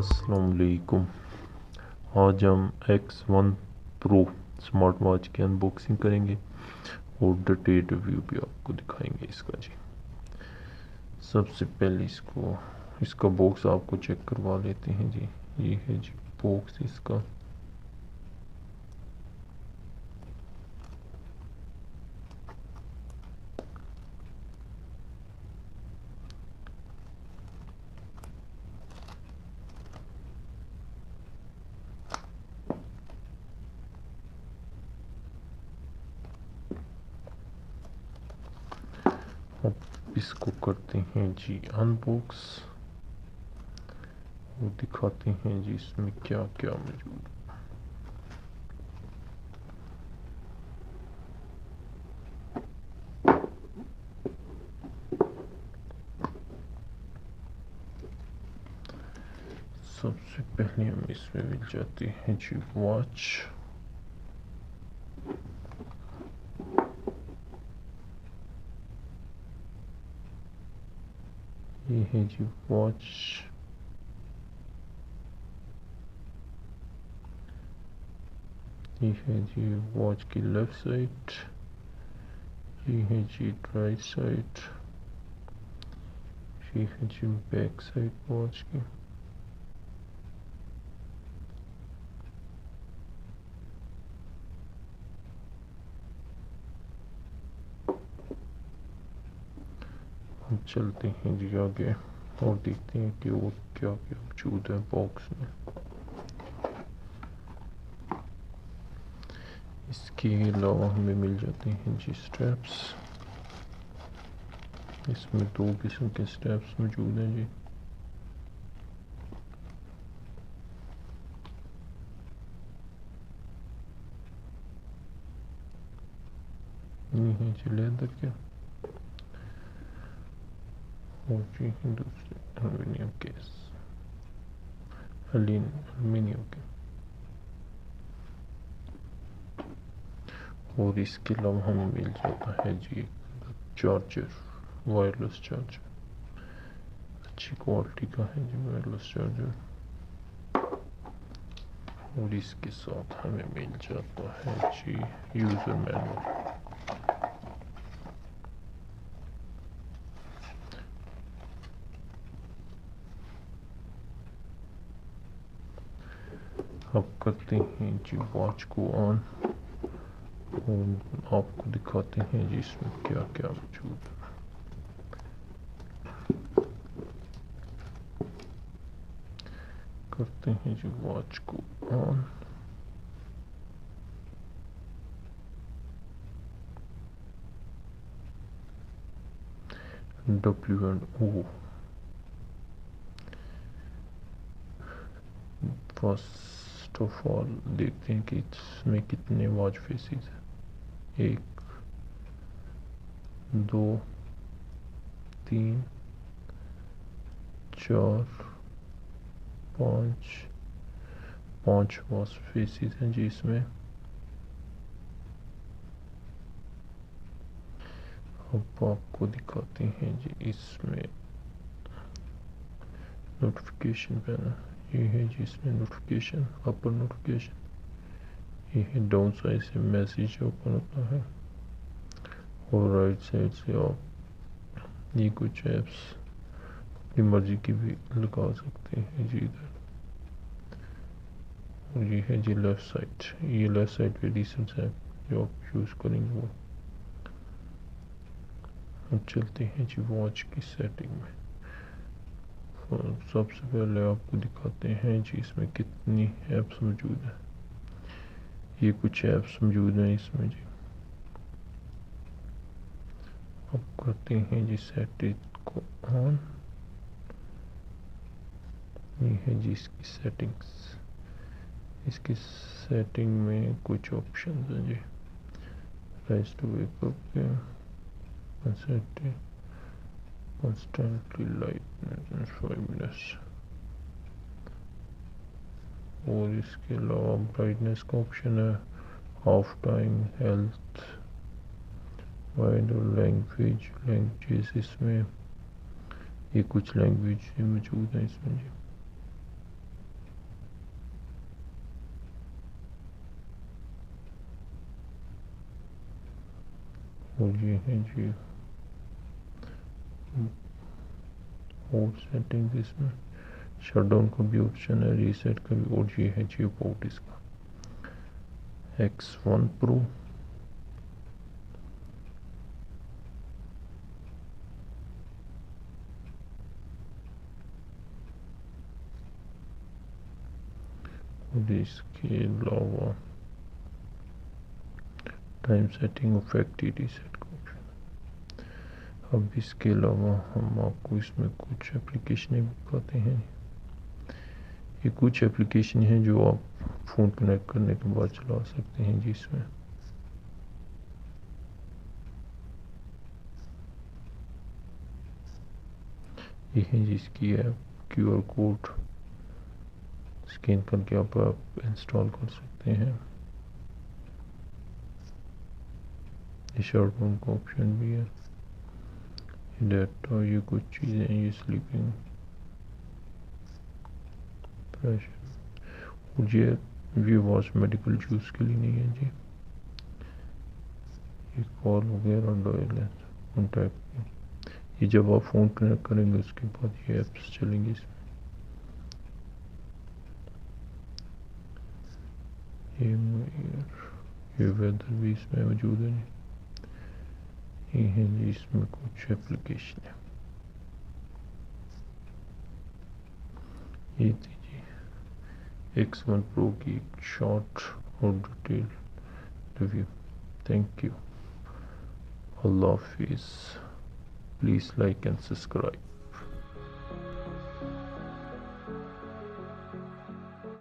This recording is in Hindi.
अस्सलाम वालेकुम। आज हम X1 प्रो स्मार्ट वॉच की अनबॉक्सिंग करेंगे और डिटेल रिव्यू भी आपको दिखाएंगे इसका जी। सबसे पहले इसका बॉक्स आपको चेक करवा लेते हैं जी। ये है जी बॉक्स इसका। अब इसको करते हैं जी अनबॉक्स और दिखाते हैं जी इसमें क्या क्या मौजूद है। सबसे पहले हम इसमें मिल जाते हैं जी वॉच। ये है जी वॉच। ये है जी वॉच की लेफ्ट साइड। ये है जी राइट साइड। ये है जी बैक साइड वॉच की। हम चलते हैं जी आगे और देखते हैं कि और क्या क्या मौजूद है बॉक्स में। इसके अलावा हमें मिल जाते हैं जी स्ट्रैप्स। इसमें दो किस्म के स्ट्रैप्स मौजूद हैं जी। ये है जी लेदर के और जी दूसरे एल्युमिनियम केस एल्युमिनियम के। और इसके अलावा हमें मिल जाता है जी चार्जर, वायरलेस चार्जर। अच्छी क्वालिटी का है जी वायरलेस चार्जर। और इसके साथ हमें मिल जाता है जी यूज़र मैनुअल। अब करते हैं जी वॉच को ऑन और आपको दिखाते हैं जी इसमें क्या क्या मौजूद है। करते हैं जी वॉच को on. W&O first of all देखते हैं कि इसमें कितने वॉच फेसेस हैं। 1 2 3 4 5 5 वॉच फेसेस हैं जी इसमें। अब आपको दिखाते हैं जी इसमें नोटिफिकेशन पैनल। ये है जी इसमें नोटिफिकेशन, अपर नोटिफिकेशन। ये है डाउन साइड से मैसेज ओपन होता है और राइट साइड से आप ये कुछ ऐप्स अपनी मर्जी की भी लगा सकते हैं जी इधर। और ये है जी लेफ़्ट साइड। ये लेफ़्ट साइड पे रिसेंट ऐप जो आप यूज़ करेंगे वो। हम चलते हैं जी वॉच की सेटिंग में। सबसे पहले आपको दिखाते हैं जी इसमें कितनी ऐप्स मौजूद हैं। ये कुछ ऐप्स मौजूद हैं इसमें जी। अब करते हैं जी सेटिंग को ऑन। ये है जी इसकी सेटिंग्स। इसकी सेटिंग में कुछ ऑप्शन हैं जी। राइज टू वेकअप के constantly light 5 minutes। और इसके अलावा ब्राइटनेस का ऑप्शन है, ऑफ टाइम, हेल्थ, वाइड और लैंग्वेजेस इसमें। ये कुछ लैंग्वेज मौजूद हैं इसमें जी। और ये है जी और सेटिंग्स, इसमें शटडाउन का भी ऑप्शन है, रीसेट का भी। और ये है जी अबाउट इसका X1 Pro। और इसके अलावा टाइम सेटिंग और फैक्ट्री रीसेट का ऑप्शन। अब इसके अलावा हम आपको इसमें कुछ एप्लीकेशनें बताते हैं। ये कुछ एप्लीकेशन हैं जो आप फ़ोन कनेक्ट करने के बाद चला सकते हैं जी। इसमें ये है जिसकी ऐप QR कोड स्कैन करके आप इंस्टॉल कर सकते हैं। ये शटडाउन का ऑप्शन भी है, डाटा, ये कुछ चीज़ें, ये स्लीपिंग प्रेशर। और ये वॉच मेडिकल यूज़ के लिए नहीं है जी। ये कॉल वगैरह डायल है उन टाइप की। ये जब आप फ़ोन कनेक्ट करेंगे उसके बाद ये ऐप्स चलेंगी इसमें। ये वेदर भी इसमें मौजूद है। ये है जी इसमें कुछ एप्लीकेशन है। ये थी जी X1 Pro की शॉर्ट और डिटेल रिव्यू। Thank you. अल्लाह हाफिज़। Please like and subscribe.